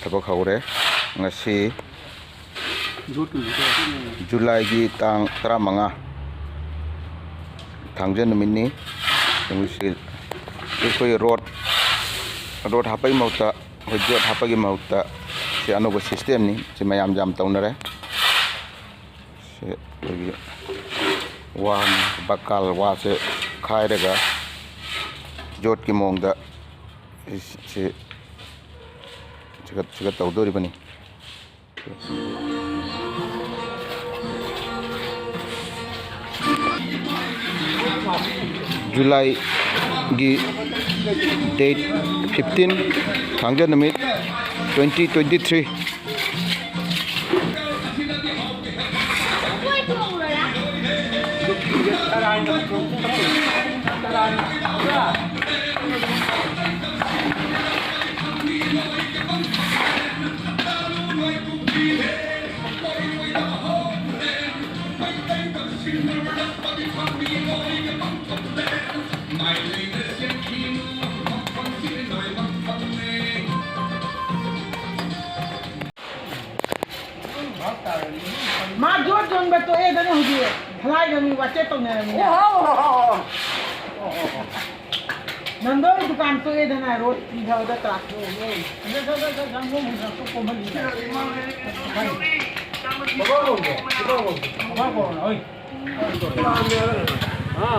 थबक हौरे ngasi July gi tang 15 thangje numini ngasi koi road hapai mauta hojot hapagi mauta se anoba system ni se mayam jam taunare se lagi wan bakal wa se khai daga jot ki mongda se chigat tawdori bani July gi date 15 thangja namit 2023 Ma jod jong ba to e da no hi halai ga mi wache to ne mi nando dukan to e da na road ki ha da tra ko ne da jang mo mu ko ko mali babo oi ha